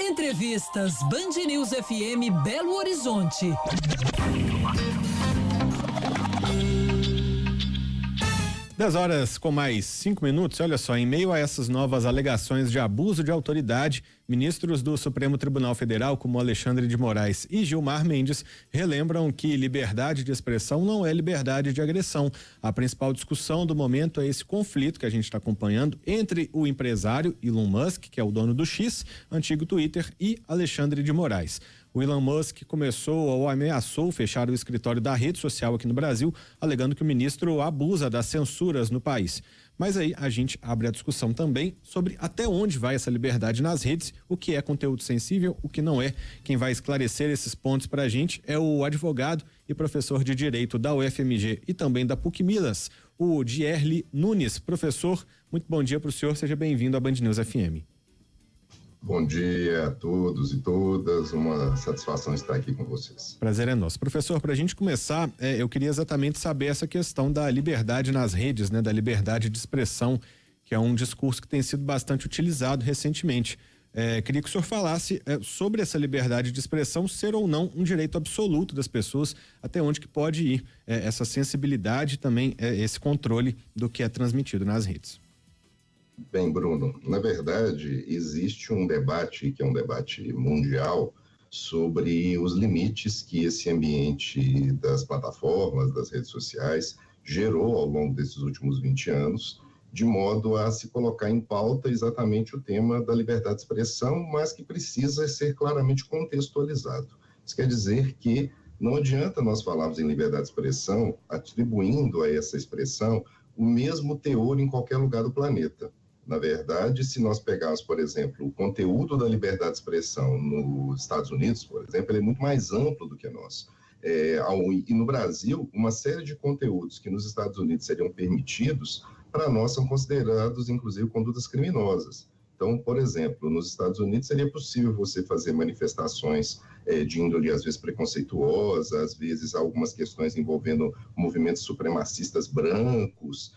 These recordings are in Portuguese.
Entrevistas Band News FM Belo Horizonte. 10 horas com mais 5 minutos. Olha só, em meio a essas novas alegações de abuso de autoridade, ministros do Supremo Tribunal Federal, como Alexandre de Moraes e Gilmar Mendes, relembram que liberdade de expressão não é liberdade de agressão. A principal discussão do momento é esse conflito que a gente está acompanhando entre o empresário Elon Musk, que é o dono do X, antigo Twitter, e Alexandre de Moraes. O Elon Musk começou ou ameaçou fechar o escritório da rede social aqui no Brasil, alegando que o ministro abusa das censuras no país. Mas aí a gente abre a discussão também sobre até onde vai essa liberdade nas redes, o que é conteúdo sensível, o que não é. Quem vai esclarecer esses pontos para a gente é o advogado e professor de Direito da UFMG e também da PUC-Minas, o Dierli Nunes. Professor, muito bom dia para o senhor, seja bem-vindo à Band News FM. Bom dia a todos e todas, uma satisfação estar aqui com vocês. Prazer é nosso. Professor, para a gente começar, eu queria exatamente saber essa questão da liberdade nas redes, né, da liberdade de expressão, que é um discurso que tem sido bastante utilizado recentemente. Queria que o senhor falasse sobre essa liberdade de expressão ser ou não um direito absoluto das pessoas, até onde que pode ir essa sensibilidade também, esse controle do que é transmitido nas redes. Bem, Bruno, na verdade existe um debate, que é um debate mundial, sobre os limites que esse ambiente das plataformas, das redes sociais, gerou ao longo desses últimos 20 anos, de modo a se colocar em pauta exatamente o tema da liberdade de expressão, mas que precisa ser claramente contextualizado. Isso quer dizer que não adianta nós falarmos em liberdade de expressão atribuindo a essa expressão o mesmo teor em qualquer lugar do planeta. Na verdade, se nós pegarmos, por exemplo, o conteúdo da liberdade de expressão nos Estados Unidos, por exemplo, ele é muito mais amplo do que nós. E no Brasil, uma série de conteúdos que nos Estados Unidos seriam permitidos, para nós são considerados, inclusive, condutas criminosas. Então, por exemplo, nos Estados Unidos seria possível você fazer manifestações de índole, às vezes, preconceituosa, às vezes algumas questões envolvendo movimentos supremacistas brancos,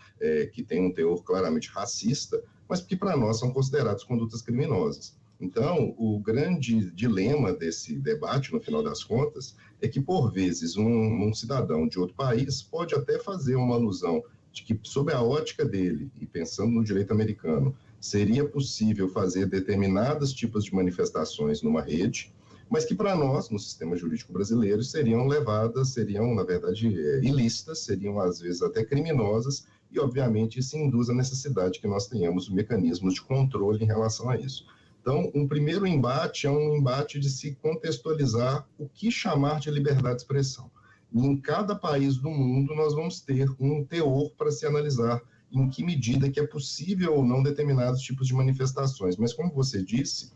que têm um teor claramente racista, mas que para nós são considerados condutas criminosas. Então, o grande dilema desse debate, no final das contas, é que, por vezes, um cidadão de outro país pode até fazer uma alusão de que, sob a ótica dele, e pensando no direito americano, seria possível fazer determinados tipos de manifestações numa rede, mas que para nós, no sistema jurídico brasileiro, seriam, na verdade, ilícitas, seriam às vezes até criminosas, e obviamente isso induz a necessidade que nós tenhamos mecanismos de controle em relação a isso. Então, um primeiro embate é um embate de se contextualizar o que chamar de liberdade de expressão. E em cada país do mundo nós vamos ter um teor para se analisar em que medida que é possível ou não determinados tipos de manifestações. Mas como você disse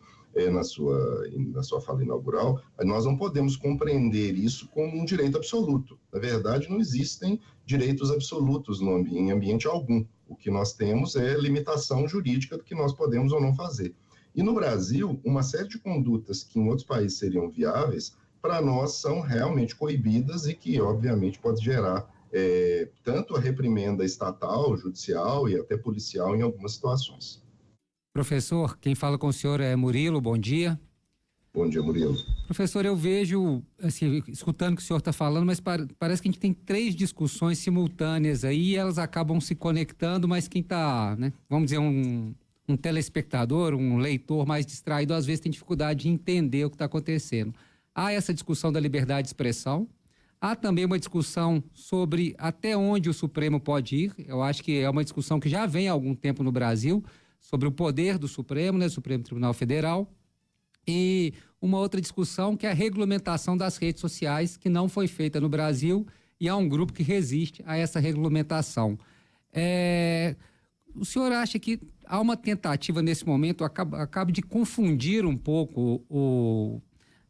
na sua fala inaugural, nós não podemos compreender isso como um direito absoluto. Na verdade, não existem direitos absolutos em ambiente algum. O que nós temos é limitação jurídica do que nós podemos ou não fazer. E no Brasil, uma série de condutas que em outros países seriam viáveis, para nós são realmente coibidas e que, obviamente, pode gerar tanto a reprimenda estatal, judicial e até policial em algumas situações. Professor, quem fala com o senhor é Murilo, bom dia. Bom dia, Murilo. Professor, eu vejo, assim, escutando o que o senhor está falando, mas parece que a gente tem 3 discussões simultâneas aí e elas acabam se conectando, mas quem está, né, vamos dizer, um telespectador, um leitor mais distraído, às vezes tem dificuldade de entender o que está acontecendo. Há essa discussão da liberdade de expressão, há também uma discussão sobre até onde o Supremo pode ir. Eu acho que é uma discussão que já vem há algum tempo no Brasil, sobre o poder do Supremo, né, Supremo Tribunal Federal, e uma outra discussão que é a regulamentação das redes sociais, que não foi feita no Brasil, e há um grupo que resiste a essa regulamentação. O senhor acha que há uma tentativa nesse momento, acaba de confundir um pouco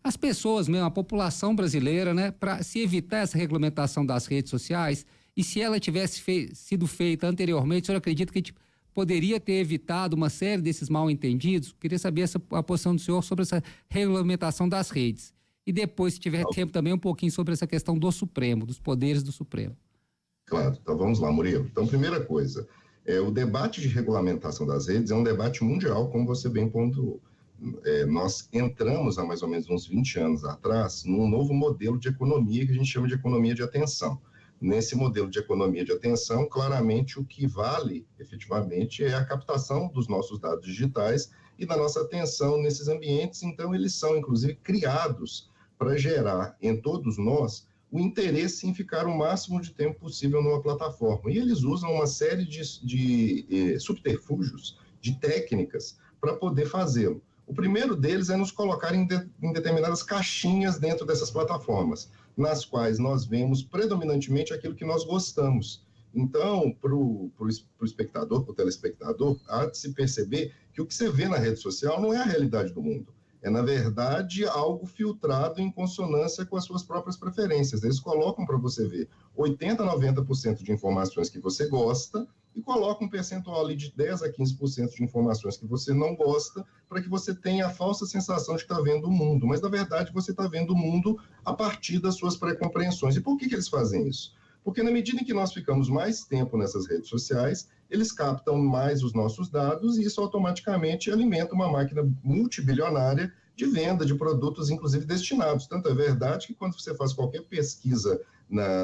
as pessoas mesmo, a população brasileira, né, para se evitar essa regulamentação das redes sociais? E se ela tivesse sido feita anteriormente, o senhor acredita que a gente poderia ter evitado uma série desses mal-entendidos? Queria saber a posição do senhor sobre essa regulamentação das redes. E depois, se tiver tempo, também um pouquinho sobre essa questão do Supremo, dos poderes do Supremo. Claro, então vamos lá, Murilo. Então, primeira coisa, o debate de regulamentação das redes é um debate mundial, como você bem pontuou. nós entramos há mais ou menos uns 20 anos atrás num novo modelo de economia que a gente chama de economia de atenção. Nesse modelo de economia de atenção, claramente o que vale, efetivamente, é a captação dos nossos dados digitais e da nossa atenção nesses ambientes. Então, eles são, inclusive, criados para gerar em todos nós o interesse em ficar o máximo de tempo possível numa plataforma. E eles usam uma série de subterfúgios, de técnicas, para poder fazê-lo. O primeiro deles é nos colocar em determinadas caixinhas dentro dessas plataformas, nas quais nós vemos predominantemente aquilo que nós gostamos. Então, para o espectador, para o telespectador, há de se perceber que o que você vê na rede social não é a realidade do mundo. É, na verdade, algo filtrado em consonância com as suas próprias preferências. Eles colocam para você ver 80% a 90% de informações que você gosta e colocam um percentual ali de 10% a 15% de informações que você não gosta, para que você tenha a falsa sensação de que está vendo o mundo. Mas, na verdade, você está vendo o mundo a partir das suas pré-compreensões. E por que eles fazem isso? Porque na medida em que nós ficamos mais tempo nessas redes sociais, eles captam mais os nossos dados e isso automaticamente alimenta uma máquina multibilionária de venda de produtos, inclusive destinados. Tanto é verdade que quando você faz qualquer pesquisa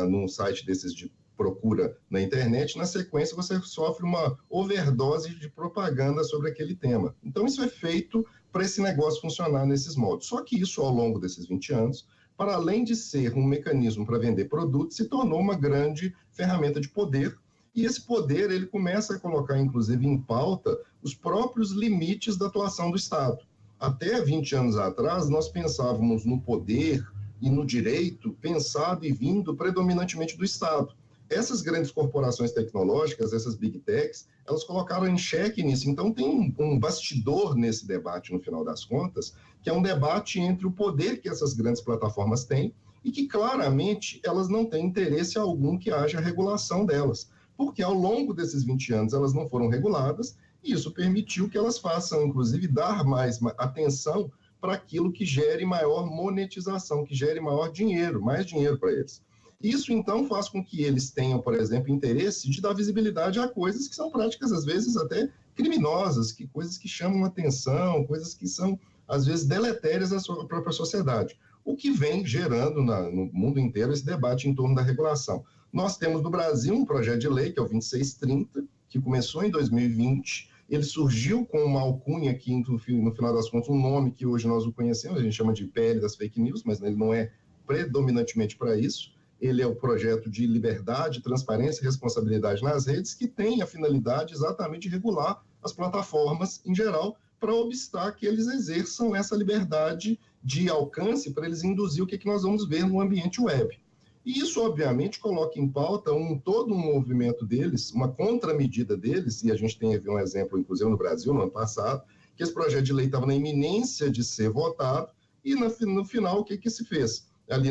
num site desses de procura na internet, na sequência você sofre uma overdose de propaganda sobre aquele tema. Então isso é feito para esse negócio funcionar nesses modos. Só que isso, ao longo desses 20 anos, para além de ser um mecanismo para vender produtos, se tornou uma grande ferramenta de poder, e esse poder ele começa a colocar, inclusive, em pauta os próprios limites da atuação do Estado. Até 20 anos atrás, nós pensávamos no poder e no direito pensado e vindo predominantemente do Estado. Essas grandes corporações tecnológicas, essas big techs, elas colocaram em xeque nisso. Então, tem um bastidor nesse debate, no final das contas, que é um debate entre o poder que essas grandes plataformas têm e que, claramente, elas não têm interesse algum que haja regulação delas. Porque, ao longo desses 20 anos, elas não foram reguladas e isso permitiu que elas façam, inclusive, dar mais atenção para aquilo que gere maior monetização, que gere maior dinheiro, mais dinheiro para eles. Isso, então, faz com que eles tenham, por exemplo, interesse de dar visibilidade a coisas que são práticas, às vezes, até criminosas, coisas que chamam atenção, coisas que são, às vezes, deletérias à sua própria sociedade. O que vem gerando no mundo inteiro esse debate em torno da regulação. Nós temos no Brasil um projeto de lei, que é o 2630, que começou em 2020. Ele surgiu com uma alcunha que, no final das contas, um nome que hoje nós o conhecemos, a gente chama de PL das fake news, mas ele não é predominantemente para isso. Ele é o projeto de liberdade, transparência e responsabilidade nas redes, que tem a finalidade exatamente de regular as plataformas em geral, para obstar que eles exerçam essa liberdade de alcance, para eles induzir o que nós vamos ver no ambiente web. E isso, obviamente, coloca em pauta todo um movimento deles, uma contramedida deles, e a gente tem um exemplo, inclusive, no Brasil, no ano passado, que esse projeto de lei estava na iminência de ser votado, e no final, o que se fez? Ali,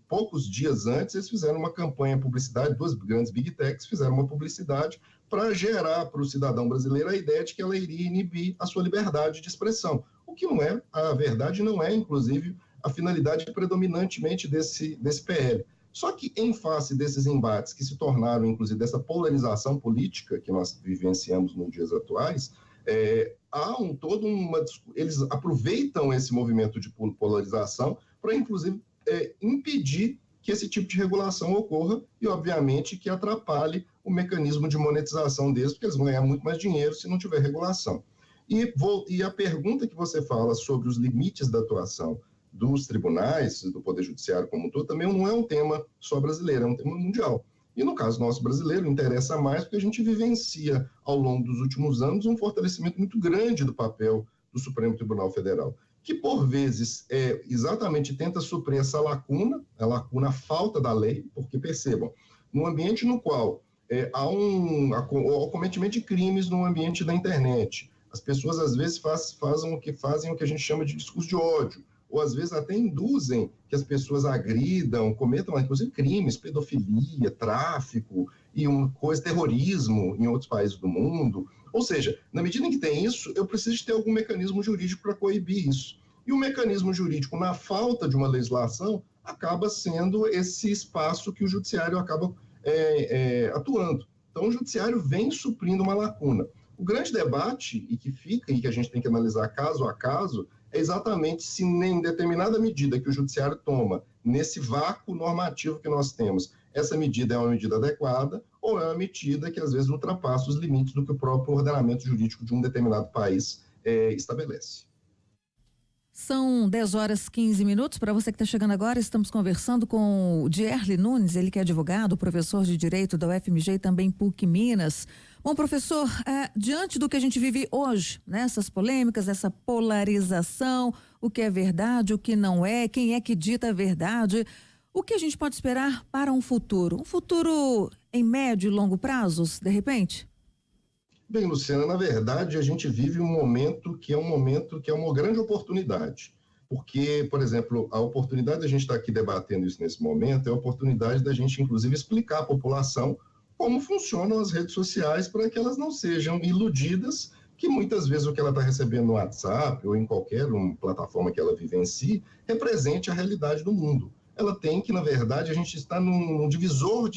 poucos dias antes, eles fizeram uma campanha publicitária, duas grandes big techs fizeram uma publicidade para gerar para o cidadão brasileiro a ideia de que ela iria inibir a sua liberdade de expressão, o que não é, a verdade não é, inclusive, a finalidade predominantemente desse PL. Só que, em face desses embates que se tornaram, inclusive, dessa polarização política que nós vivenciamos nos dias atuais, eles aproveitam esse movimento de polarização para, inclusive, impedir que esse tipo de regulação ocorra e, obviamente, que atrapalhe o mecanismo de monetização deles, porque eles vão ganhar muito mais dinheiro se não tiver regulação. E a pergunta que você fala sobre os limites da atuação dos tribunais, do Poder Judiciário como um todo, também não é um tema só brasileiro, é um tema mundial. E no caso nosso brasileiro, interessa mais porque a gente vivencia, ao longo dos últimos anos, um fortalecimento muito grande do papel do Supremo Tribunal Federal, que, por vezes, exatamente tenta suprir essa lacuna, a falta da lei, porque, percebam, no ambiente no qual há o cometimento de crimes no ambiente da internet, as pessoas, às vezes, fazem o que a gente chama de discurso de ódio, ou às vezes até induzem que as pessoas agridam, cometam, inclusive, crimes, pedofilia, tráfico, e terrorismo em outros países do mundo. Ou seja, na medida em que tem isso, eu preciso de ter algum mecanismo jurídico para coibir isso. E o mecanismo jurídico, na falta de uma legislação, acaba sendo esse espaço que o judiciário acaba atuando. Então, o judiciário vem suprindo uma lacuna. O grande debate, e que fica, e que a gente tem que analisar caso a caso, é exatamente se em determinada medida que o judiciário toma, nesse vácuo normativo que nós temos, essa medida é uma medida adequada ou é uma medida que às vezes ultrapassa os limites do que o próprio ordenamento jurídico de um determinado país estabelece. São 10h15. Para você que está chegando agora, estamos conversando com o Dierli Nunes, ele que é advogado, professor de Direito da UFMG e também PUC Minas. Bom, professor, diante do que a gente vive hoje, né, essas polêmicas, essa polarização, o que é verdade, o que não é, quem é que dita a verdade, o que a gente pode esperar para um futuro? Um futuro em médio e longo prazos, de repente? Bem, Luciana, na verdade, a gente vive um momento que é uma grande oportunidade. Porque, por exemplo, a oportunidade de a gente estar aqui debatendo isso nesse momento é a oportunidade da gente, inclusive, explicar à população como funcionam as redes sociais para que elas não sejam iludidas, que muitas vezes o que ela está recebendo no WhatsApp ou em qualquer plataforma que ela vivencie represente a realidade do mundo. Ela tem que, na verdade, a gente está num divisor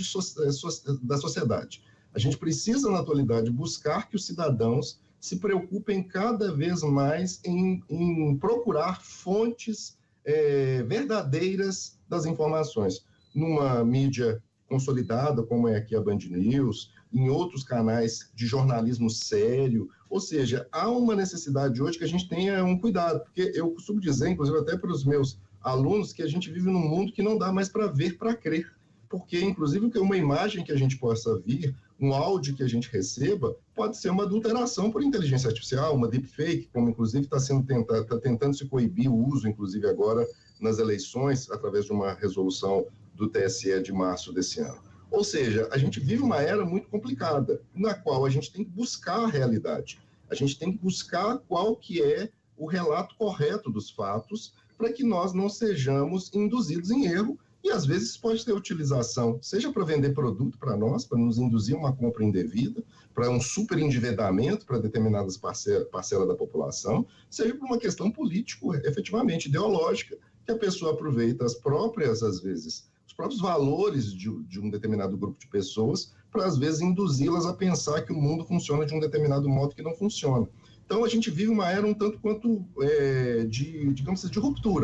da sociedade. A gente precisa, na atualidade, buscar que os cidadãos se preocupem cada vez mais em procurar fontes verdadeiras das informações. Numa mídia consolidada, como é aqui a Band News, em outros canais de jornalismo sério. Ou seja, há uma necessidade hoje que a gente tenha um cuidado, porque eu costumo dizer, inclusive até para os meus alunos, que a gente vive num mundo que não dá mais para ver, para crer. Porque, inclusive, uma imagem que a gente possa vir, um áudio que a gente receba, pode ser uma adulteração por inteligência artificial, uma deepfake, como, inclusive, está tentando se coibir o uso, inclusive, agora nas eleições, através de uma resolução do TSE de março desse ano. Ou seja, a gente vive uma era muito complicada, na qual a gente tem que buscar a realidade. A gente tem que buscar qual que é o relato correto dos fatos, para que nós não sejamos induzidos em erro. E, às vezes, pode ter utilização, seja para vender produto para nós, para nos induzir uma compra indevida, para um superendividamento para determinadas parcelas da população, seja por uma questão político, efetivamente ideológica, que a pessoa aproveita as próprias, às vezes, os próprios valores de um determinado grupo de pessoas para, às vezes, induzi-las a pensar que o mundo funciona de um determinado modo que não funciona. Então, a gente vive uma era um tanto quanto de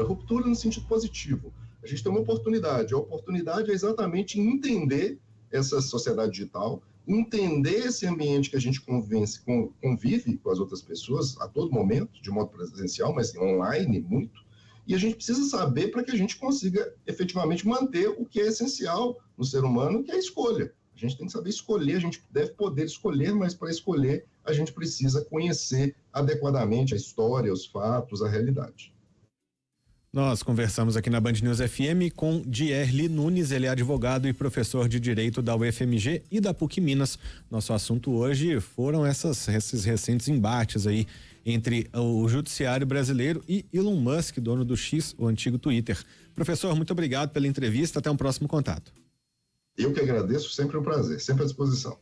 ruptura no sentido positivo. A gente tem uma oportunidade. A oportunidade é exatamente entender essa sociedade digital, entender esse ambiente que a gente convive com as outras pessoas a todo momento, de modo presencial, mas online muito. E a gente precisa saber para que a gente consiga efetivamente manter o que é essencial no ser humano, que é a escolha. A gente tem que saber escolher, a gente deve poder escolher, mas para escolher a gente precisa conhecer adequadamente a história, os fatos, a realidade. Nós conversamos aqui na Band News FM com Dierli Nunes, ele é advogado e professor de Direito da UFMG e da PUC Minas. Nosso assunto hoje foram esses recentes embates aí entre o judiciário brasileiro e Elon Musk, dono do X, o antigo Twitter. Professor, muito obrigado pela entrevista, até um próximo contato. Eu que agradeço, sempre um prazer, sempre à disposição.